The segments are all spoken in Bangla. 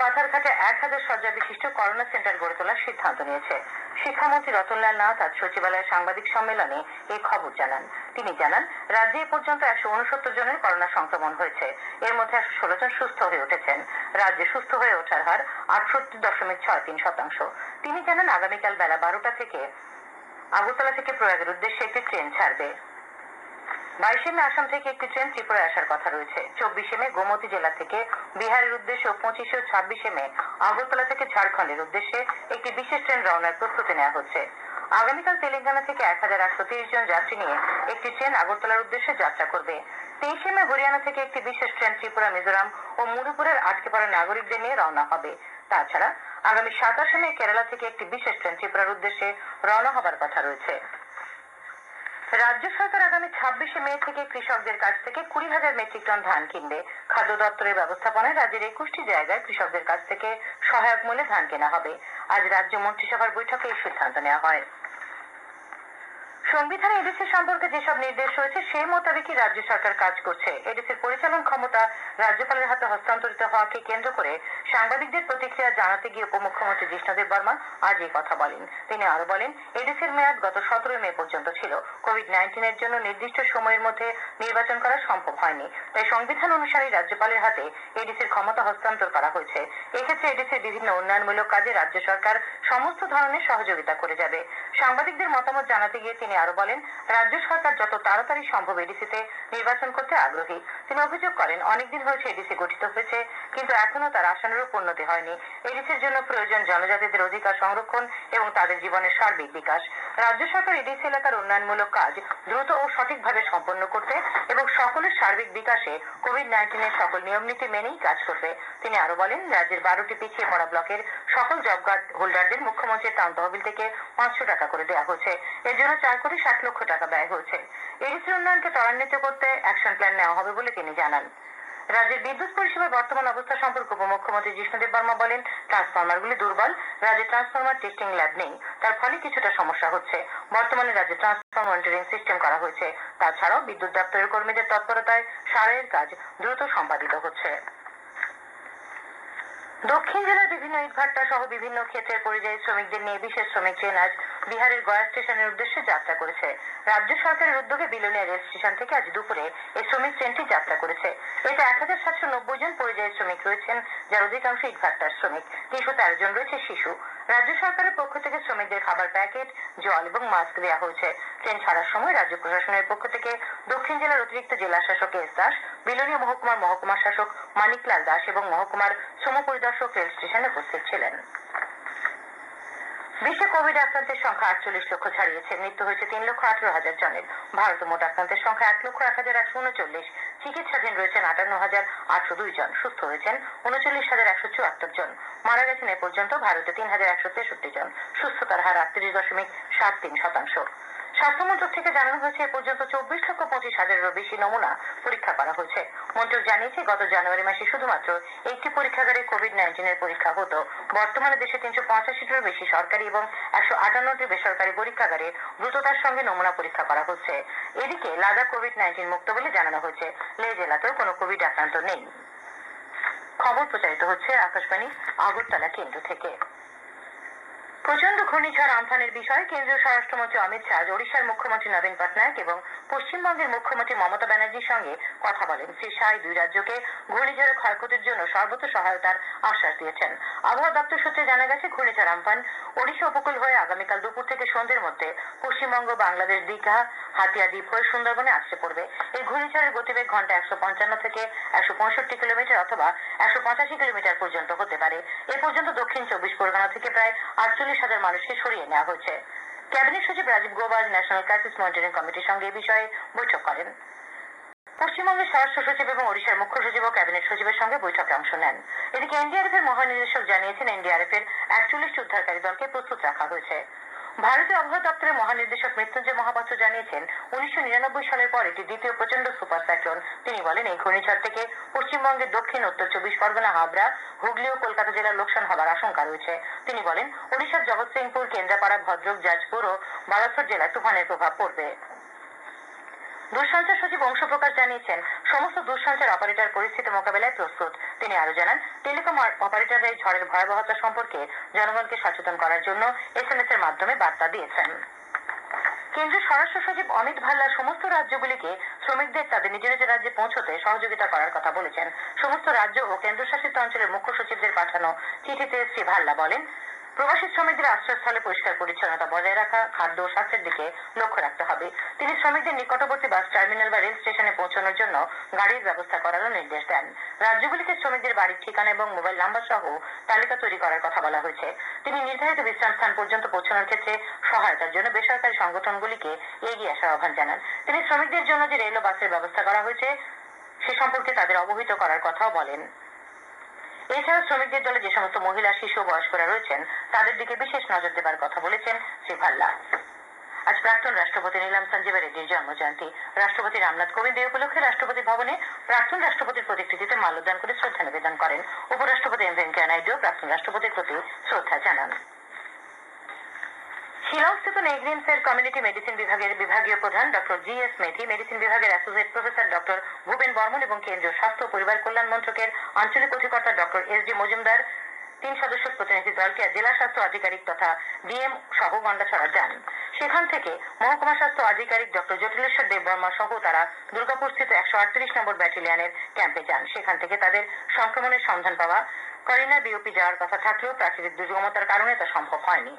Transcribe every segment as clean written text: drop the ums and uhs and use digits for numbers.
বাধারঘাটে 1000 শয্যা বিশিষ্ট করোনা সেন্টার গড়ে তোলার সিদ্ধান্ত নিয়েছে। শিক্ষামন্ত্রী রতনলাল নাথ আজ সচিবালয়ে সাংবাদিক সম্মেলনে এই খবর জানান। তিনি জানান, রাজ্যে এ পর্যন্ত 169 জনের করোনা সংক্রমণ হয়েছে। এর মধ্যে 116 জন সুস্থ হয়ে উঠেছেন। রাজ্যে সুস্থ হয়ে ওঠার হার 68.63%। তিনি জানান, আগামীকাল বেলা 12টা থেকে আগরতলা থেকে প্রয়াগের উদ্দেশ্যে একটি ট্রেন ছাড়বে। 22 মে আসাম থেকে একটি ট্রেন ত্রিপুরায় আসার কথা রয়েছে। 24 মে গোমতী জেলা থেকে বিহারের উদ্দেশ্যে ও 25 ও 26 মে আগরতলা থেকে ঝাড়খণ্ডের উদ্দেশ্যে একটি বিশেষ ট্রেন রওনার প্রস্তুতি নেওয়া হচ্ছে। আগামীকাল তেলেঙ্গানা থেকে 1830 জন যাত্রী নিয়ে একটি ট্রেন আগরতলার উদ্দেশ্যে যাত্রা করবে। 23 মে হরিয়ানা থেকে একটি বিশেষ ট্রেন ত্রিপুরা, মিজোরাম ও মণিপুরের আটকে পড়া নাগরিকদের নিয়ে রওনা হবে। তাছাড়া আগামী 27 মে কেরালা থেকে একটি বিশেষ ট্রেন ত্রিপুরার উদ্দেশ্যে রওনা হবার কথা রয়েছে। রাজ্য সরকার আগামী 26 মে থেকে কৃষকদের কাছ থেকে 20,000 মেট্রিক টন ধান কিনবে। খাদ্য দপ্তরের ব্যবস্থাপনায় রাজ্যের 21টি জায়গায় কৃষকদের কাছ থেকে সহায়ক মূল্যে ধান কেনা হবে। আজ রাজ্য মন্ত্রিসভার বৈঠকে এই সিদ্ধান্ত নেওয়া হয়। সংবিধানে এডিসি সম্পর্কে যেসব নির্দেশ রয়েছে সেই মোতাবেকই রাজ্য সরকার কাজ করছে। এডিসির পরিচালন ক্ষমতা রাজ্যপালের হাতে হস্তান্তরিত হওয়াকে কেন্দ্র করে সাংবাদিকদের প্রতিক্রিয়া জানাতে গিয়ে উপমুখ্যমন্ত্রী জিষ্ণুদেব বর্মা আজ এই কথা বলেন। তিনি আরো বলেন, এডিসির মেয়াদ গত 17 মে পর্যন্ত ছিল। কোভিড-19 এর জন্য নির্দিষ্ট সময়ের মধ্যে নির্বাচন করা সম্ভব হয়নি। তাই সংবিধান অনুসারে রাজ্যপালের হাতে এডিসির ক্ষমতা হস্তান্তর করা হয়েছে। এক্ষেত্রে এডিসির বিভিন্ন উন্নয়নমূলক কাজে রাজ্য সরকার সমস্ত ধরনের সহযোগিতা করে যাবে। সাংবাদিকদের মতামত জানাতে গিয়ে তিনি আরো বলেন, রাজ্য সরকার যত তাড়াতাড়ি সম্ভব এডিসিতে নির্বাচন করতে আগ্রহী। তিনি অভিযোগ করেন, অনেকদিন হয়েছে এডিসি গঠিত হয়েছে, কিন্তু এখনো তার আশানুরূপ উন্নতি হয়নি। এডিসির জন্য প্রয়োজন জনজাতিদের অধিকার সংরক্ষণ এবং তাদের জীবনের সার্বিক বিকাশ। রাজ্য সরকার এডিসি এলাকার উন্নয়নমূলক কাজ দ্রুত ও সঠিকভাবে সম্পন্ন করতে এবং সকলের সার্বিক বিকাশে কোভিড-19 এর সকল নিয়মনীতি মেনেই কাজ করবে। তিনি আরো বলেন, রাজ্যের 12টি পিছিয়ে পড়া ব্লকের সকল জব কার্ড হোল্ডারদের মুখ্যমন্ত্রীর ত্রাণ তহবিল থেকে 500 টাকা করে দেওয়া হয়েছে। এর জন্য 4,60 লক্ষ টাকা ব্যয় হয়েছে। এডিসির উন্নয়নকে ত্বরান্বিত করতে অ্যাকশন প্ল্যান নেওয়া হবে বলে তিনি জানান। রাজ্যের বিদ্যুৎ পরিষেবার বর্তমান অবস্থা সম্পর্কে উপমুখ্যমন্ত্রী জিষ্ণুদেব বর্মা বলেন, ট্রান্সফরমারগুলি দুর্বল। রাজ্যে ট্রান্সফরমার টেস্টিং ল্যাব নেই, তার ফলে কিছুটা সমস্যা হচ্ছে। বর্তমানে রাজ্যে ট্রান্সফরমার মনিটরিং সিস্টেম করা হয়েছে। তাছাড়াও বিদ্যুৎ দপ্তরের কর্মীদের তৎপরতায় সারাইয়ের কাজ দ্রুত সম্পাদিত হচ্ছে। দক্ষিণ জেলার বিভিন্ন ইটভাটা সহ বিভিন্ন ক্ষেত্রের পরিযায়ী শ্রমিকদের নিয়ে বিশেষ শ্রমিক ট্রেন আজ বিহারের গয়া স্টেশনের উদ্দেশ্যে যাত্রা করেছে। রাজ্য সরকারের উদ্যোগে বিলোনিয়া রেল স্টেশন থেকে আজ দুপুরে এই শ্রমিক ট্রেনটি যাত্রা করেছে। এতে 1790 জন পরিযায়ী শ্রমিক রয়েছেন, যার অধিকাংশ ইটভাটার শ্রমিক। 313 জন রয়েছে শিশু। রাজ্য সরকারের পক্ষ থেকে শ্রমিকদের খাবার প্যাকেট, জল এবং মাস্ক দেওয়া হয়েছে। ট্রেন ছাড়ার সময় রাজ্য প্রশাসনের পক্ষ থেকে দক্ষিণ জেলার অতিরিক্ত জেলা শাসক এস দাস, বিলোনিয়া মহকুমার মহকুমা শাসক মানিকলাল দাস এবং মহকুমার শ্রম পরিদর্শক রেল স্টেশনে উপস্থিত ছিলেন। বিশ্বে কোভিড আক্রান্তের সংখ্যা 48 লক্ষ ছাড়িয়েছে। মৃত্যু হয়েছে 3,18,000 জনের। ভারতে মোট আক্রান্তের সংখ্যা 1,01,139। চিকিৎসাধীন রয়েছেন 58,802 জন। সুস্থ হয়েছেন 39,174 জন। মারা গেছেন এ পর্যন্ত ভারতে 3,163 জন। সুস্থতার হার 38.73%। স্বাস্থ্যমন্ত্রক থেকে জানানো হয়েছে, এ পর্যন্ত 24,25,000-এরও বেশি নমুনা পরীক্ষা করা হয়েছে। মন্ত্রক জানিয়েছে, গত জানুয়ারি মাসে শুধুমাত্র একটি পরীক্ষাগারে কোভিড-19 এর পরীক্ষা হতো। বর্তমানে দেশে 385-টিরও বেশি সরকারি এবং 158টি বেসরকারি পরীক্ষাগারে দ্রুততার সঙ্গে নমুনা পরীক্ষা করা হচ্ছে। এদিকে লাদাখ কোভিড-19 মুক্ত বলে জানানো হয়েছে। লে জেলাতেও কোনো কোভিড আক্রান্ত নেই। খবর প্রচারিত হচ্ছে আকাশবাণী আগরতলা কেন্দ্র থেকে। প্রচন্ড ঘূর্ণিঝড় আমফানের বিষয়ে কেন্দ্রীয় স্বরাষ্ট্রমন্ত্রী অমিত শাহ ওড়িশার মুখ্যমন্ত্রী নবীন পটনায়ক এবং পশ্চিমবঙ্গের মুখ্যমন্ত্রী মমতা ব্যানার্জির সঙ্গে কথা বলেন। শ্রী শাহ দুই রাজ্যকে ঘূর্ণিঝড়ের ক্ষয়ক্ষতির জন্য সর্বোচ্চ সহায়তার আশ্বাস দিয়েছেন। আবহাওয়া দপ্তর সূত্রে জানা গেছে, ঘূর্ণিঝড় আমফান ওড়িশা উপকূল হয়ে আগামীকাল দুপুর থেকে সন্ধ্যের মধ্যে পশ্চিমবঙ্গ, বাংলাদেশ, দীঘা, হাতিয়া দ্বীপ হয়ে সুন্দরবনে আসতে পড়বে। এই ঘূর্ণিঝড়ের গতিবেগ ঘন্টায় 155 থেকে 165 কিলোমিটার অথবা 185 কিলোমিটার পর্যন্ত হতে পারে। এ পর্যন্ত দক্ষিণ 24 পরগনা থেকে প্রায় 48,000 মানুষকে সরিয়ে নেওয়া হয়েছে। ক্যাবিনেট সচিব Rajiv Gauba national crisis monitoring কমিটির সঙ্গে এ বিষয়ে বৈঠক করেন। পশ্চিমবঙ্গের স্বরাষ্ট্র সচিব এবং ওড়িশার মুখ্য সচিব ও ক্যাবিনেট সচিবের সঙ্গে বৈঠকে অংশ নেন। এদিকে এনডিআরএফ এর মহানির্দেশক জানিয়েছেন, এনডিআরএফ এর 41টি উদ্ধারকারী দলকে প্রস্তুত রাখা হয়েছে। ভারতীয় আবহাওয়া দপ্তরের মহানির্দেশক মৃত্যুঞ্জয় মহাপাত্র জানিয়েছেন, 1999 সালের পর এটি দ্বিতীয় প্রচন্ড সুপার সাইক্লোন। তিনি বলেন, এই ঘূর্ণিঝড় থেকে পশ্চিমবঙ্গের দক্ষিণ, উত্তর 24 পরগনা, হাবড়া, হুগলি ও কলকাতা জেলার লোকসান হবার আশঙ্কা রয়েছে। তিনি বলেন, ওড়িশার জগৎসিংপুর, কেন্দ্রাপাড়া, ভদ্রক, জাজপুর ও বালাসোর জেলায় তুফানের প্রভাব পড়বে। দূরসঞ্চার সচিব অংশ প্রকাশ জানিয়েছেন, সমস্ত দূরসঞ্চার অপারেটর পরিস্থিতি মোকাবেলায় প্রস্তুত। তিনি আরো জানান, টেলিকম অপারেটররা এই ঝড়ের ভয়াবহতা সম্পর্কে জনগণকে সচেতন করার জন্য SMS এর মাধ্যমে বার্তা দিয়েছেন। কেন্দ্রীয় স্বরাষ্ট্র সচিব অমিত ভাল্লা সমস্ত রাজ্যগুলিকে শ্রমিকদের তাদের নিজ নিজ রাজ্যে পৌঁছতে সহযোগিতা করার কথা বলেছেন। সমস্ত রাজ্য ও কেন্দ্রশাসিত অঞ্চলের মুখ্য সচিবদের পাঠানো চিঠিতে শ্রী ভাল্লা বলেন, প্রবাসী শ্রমিকদের আশ্রয়স্থলে পরিষ্কার পরিচ্ছন্নতা বজায় রাখা, খাদ্য ও স্বাস্থ্যের দিকে লক্ষ্য রাখতে হবে। তিনি শ্রমিকদের নিকটবর্তী বাস টার্মিনাল বা রেল স্টেশনে পৌঁছানোর জন্য গাড়ির ব্যবস্থা করারও নির্দেশ দেন। রাজ্যগুলিকে শ্রমিকদের বাড়ির ঠিকানা এবং মোবাইল নাম্বার সহ তালিকা তৈরি করার কথা বলা হয়েছে। তিনি নির্ধারিত বিশ্রাম স্থান পর্যন্ত পৌঁছানোর ক্ষেত্রে সহায়তার জন্য বেসরকারি সংগঠনগুলিকে এগিয়ে আসার আহ্বান জানান। তিনি শ্রমিকদের জন্য যে রেল ও বাসের ব্যবস্থা করা হয়েছে সে সম্পর্কে তাদের অবহিত করার কথাও বলেন। এছাড়া শ্রমিকদের দলে যে সমস্ত মহিলা, শিশু ও বয়স্করা রয়েছেন তাদের দিকে বিশেষ নজর দেবার কথা বলেছেন শ্রী ভাল্লা। আজ প্রাক্তন রাষ্ট্রপতি নীলাম সঞ্জীবা রেড্ডির জন্মজয়ন্তী। রাষ্ট্রপতি রামনাথ কোবিন্দ এই উপলক্ষে রাষ্ট্রপতি ভবনে প্রাক্তন রাষ্ট্রপতির প্রতিকৃতিতে মাল্যদান করে শ্রদ্ধা নিবেদন করেন। উপরাষ্ট্রপতি এম ভেঙ্কাইয়া নাইডু প্রাক্তন রাষ্ট্রপতির প্রতি শ্রদ্ধা জানান। শিলংস্থিত নেগ্রিনসের কমিউনিটি মেডিসিন বিভাগের বিভাগীয় প্রধান ডক্টর GS মেধি, মেডিসিন বিভাগের associate professor doctor Bhupen Barman এবং কেন্দ্রীয় স্বাস্থ্য ও পরিবার কল্যাণ মন্ত্রকের আঞ্চলিক অধিকর্তা ডক্টর SD মজুমদার 3 সদস্য প্রতিনিধি দলকে জেলা স্বাস্থ্য আধিকারিক তথা DM সহ গন্ডাছড়া যান। সেখান থেকে মহকুমা স্বাস্থ্য আধিকারিক ডক্টর জটিলেশ্বর দেববর্মা সহ তারা দুর্গাপুরস্থিত 138 নম্বর ব্যাটালিয়নের ক্যাম্পে যান। সেখান থেকে তাদের সংক্রমণের সন্ধান পাওয়া করিনা BOP যাওয়ার কথা থাকলেও প্রাকৃতিক দুর্গমতার কারণে তা সম্ভব হয়নি।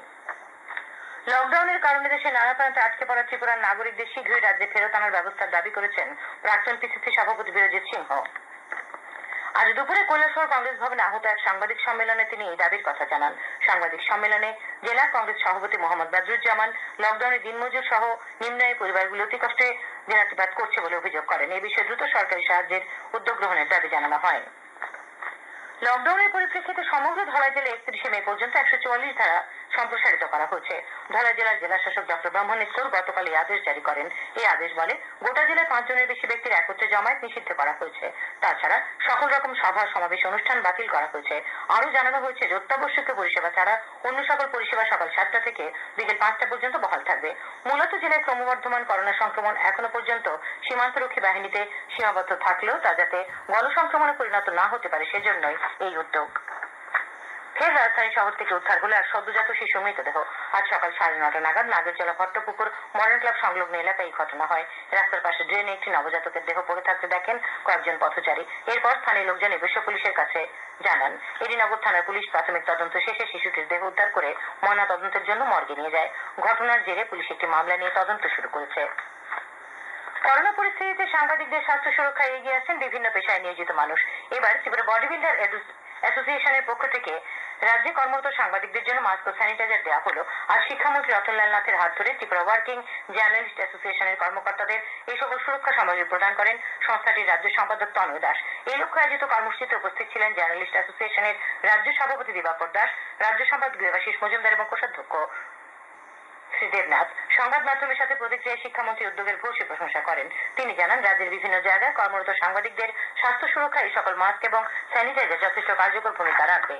লকডাউনের কারণে দেশে নানা প্রান্তে আটকে পড়া ত্রিপুরার নাগরিকদের শীঘ্রই রাজ্যে ফেরত আনার ব্যবস্থার দাবি করেছেন প্রাক্তন PCC সভাপতি বিরজিৎ সিংহ। আজ দুপুরে কৈলাসহর কংগ্রেস ভবনে আহত এক সাংবাদিক সম্মেলনে তিনি এই দাবির কথা জানান। সাংবাদিক সম্মেলনে জেলা কংগ্রেস সভাপতি মোহাম্মদ বদরুজ্জামান লকডাউনে দিনমজুর সহ নিম্ন আয়ের পরিবারগুলো অতি কষ্টে দিনাতিপাত করছে বলে অভিযোগ করেন। এই বিষয়ে দ্রুত সরকারি সাহায্যের উদ্যোগ গ্রহণের দাবি জানানো হয়। লকডাউনের পরিপ্রেক্ষিতে সমগ্র ধলাই জেলায় 31 মে পর্যন্ত 144 ধারা সম্প্রসারিত করা হয়েছে। ধলাই জেলার জেলাশাসক ডক্টর ব্রহ্মনেশ্বর গতকাল এই আদেশ জারি করেন। এই আদেশ বলে, গোটা জেলায় 5 জনের বেশি ব্যক্তির একত্রে জমায়েত নিষিদ্ধ করা হয়েছে। তাছাড়া সকল রকম সভা সমাবেশ অনুষ্ঠান বাতিল করা হয়েছে। আরও জানানো হয়েছে, অত্যাবশ্যকীয় পরিষেবা ছাড়া অন্য সকল পরিষেবা সকাল 7টা থেকে বিকেল 5টা পর্যন্ত বহাল থাকবে। মূলত জেলায় ক্রমবর্ধমান করোনা সংক্রমণ এখনো পর্যন্ত সীমান্তরক্ষী বাহিনীতে সীমাবদ্ধ থাকলেও তা যাতে গণসংক্রমণে পরিণত না হতে পারে সেজন্যই এই উদ্যোগ। ফের রাজধানী শহর থেকে উদ্ধার হলো এক সদ্যজাত শিশু মৃতদেহ। আজ সকাল 9:30 নাগাদ নাগেরজলা ভট্টপুকুর মডার্ন ক্লাব সংলগ্ন এলাকায় এই ঘটনা হয়। রাস্তার পাশে ড্রেনে একটি নবজাতকের দেহ পড়ে থাকতে দেখেন কয়েকজন পথচারী। এরপর স্থানীয় লোকজন বিশ্ব পুলিশের কাছে জানান। এডিনগর থানার পুলিশ প্রাথমিক তদন্ত শেষে শিশুটির দেহ উদ্ধার করে ময়না তদন্তের জন্য মর্গে নিয়ে যায়। ঘটনার জেরে পুলিশ একটি মামলা নিয়ে তদন্ত শুরু করেছে। করোনা পরিস্থিতিতে সাংবাদিকদের স্বাস্থ্য সুরক্ষায় এগিয়ে আসছেন বিভিন্ন পেশায় নিয়োজিত মানুষ। এবার ত্রিপুরা বডি বিল্ডার অ্যাসোসিয়েশনের পক্ষ থেকে রাজ্যে কর্মরত সাংবাদিকদের জন্য মাস্ক ও স্যানিটাইজার দেওয়া হলো। আজ শিক্ষামন্ত্রী রতনলাল নাথের হাত ধরে ত্রিপুরা ওয়ার্কিং জার্নালিস্ট অ্যাসোসিয়েশনের কর্মকর্তাদের এই সকল সুরক্ষা সামগ্রী প্রদান করেন সংস্থাটির রাজ্য সম্পাদক তনয় দাস। এই লক্ষ্যে আয়োজিত কর্মসূচিতে উপস্থিত ছিলেন জার্নালিস্ট অ্যাসোসিয়েশনের রাজ্য সভাপতি দিবাকর দাস, রাজ্য সম্পাদক দেবাশিস মজুমদার এবং কোষাধ্যক্ষ শ্রী দেবনাথ। সংবাদ মাধ্যমের সাথে প্রতিক্রিয়ায় শিক্ষামন্ত্রী উদ্যোগের ভূয়সী প্রশংসা করেন। তিনি জানান, রাজ্যের বিভিন্ন জায়গায় কর্মরত সাংবাদিকদের স্বাস্থ্য সুরক্ষায় এই সকল মাস্ক এবং স্যানিটাইজার যথেষ্ট কার্যকর ভূমিকা রাখবে।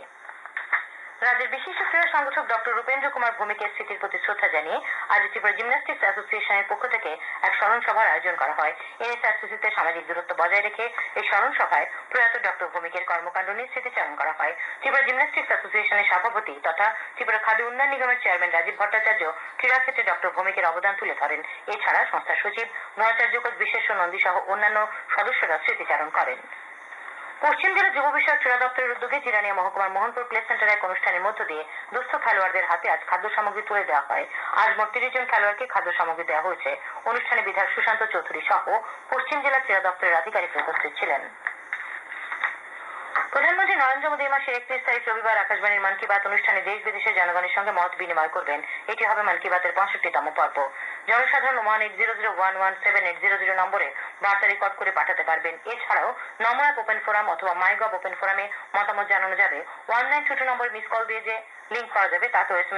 রাজ্যের বিশিষ্ট ক্রীড়া সংগঠক ডক্টর রূপেন্দ্র কুমার ভৌমিকের স্মৃতির প্রতি শ্রদ্ধা জানিয়ে আজ ত্রিপুরা জিমন্যাস্টিক্স অ্যাসোসিয়েশনের পক্ষ থেকে এক স্মরণ সভার আয়োজন করা হয়। NSRCC-তে সামাজিক দূরত্ব বজায় রেখে এই স্মরণ সভায় প্রয়াত ডক্টর ভৌমিকের কর্মকাণ্ড নিয়ে স্মৃতিচারণ করা হয়। ত্রিপুরা জিমন্যাস্টিক্স অ্যাসোসিয়েশনের সভাপতি তথা ত্রিপুরা খাদ্য উন্নয়ন নিগমের চেয়ারম্যান রাজীব ভট্টাচার্য ক্রীড়া ক্ষেত্রে ডক্টর ভৌমিকের অবদান তুলে ধরেন। এছাড়া সংস্থার সচিব গুণাচার্য কোচ বিশ্বেশ্বর নন্দী সহ অন্যান্য সদস্যরা স্মৃতিচারণ করেন। পশ্চিম জেলা যুব বিষয়ক ক্রীড়া দপ্তরের উদ্যোগে জিরানিয়া মহকুমার মোহনপুর প্লে সেন্টারে এক অনুষ্ঠানের মধ্য দিয়ে দুস্থ খেলোয়াড়দের হাতে আজ খাদ্য সামগ্রী তুলে দেওয়া হয়। আজ মোট 30 জন খেলোয়াড়কে খাদ্য সামগ্রী দেওয়া হয়েছে। অনুষ্ঠানে বিধায়ক সুশান্ত চৌধুরী সহ পশ্চিম জেলা ক্রীড়া দপ্তরের আধিকারিকরা উপস্থিত ছিলেন। প্রধানমন্ত্রী নরেন্দ্র মোদী এই মাসের 31 তারিখ রবিবার আকাশবাণীর মন কি বাত অনুষ্ঠানে দেশ বিদেশের জনগণের সঙ্গে মত বিনিময় করবেন। এটি হবে মন কি বাতের 65তম পর্ব। জনসাধারণ 1800117800 নম্বরে বার্তা রেকর্ড করে পাঠাতে পারবেন। এছাড়াও নমো অ্যাপ ওপেন ফোরাম অথবা মাইগভ ওপেন ফোরামে মতামত জানানো যাবে। 1922 নম্বরে মিস কল দিয়ে যে লিঙ্ক পাওয়া যাবে তাতেও SMS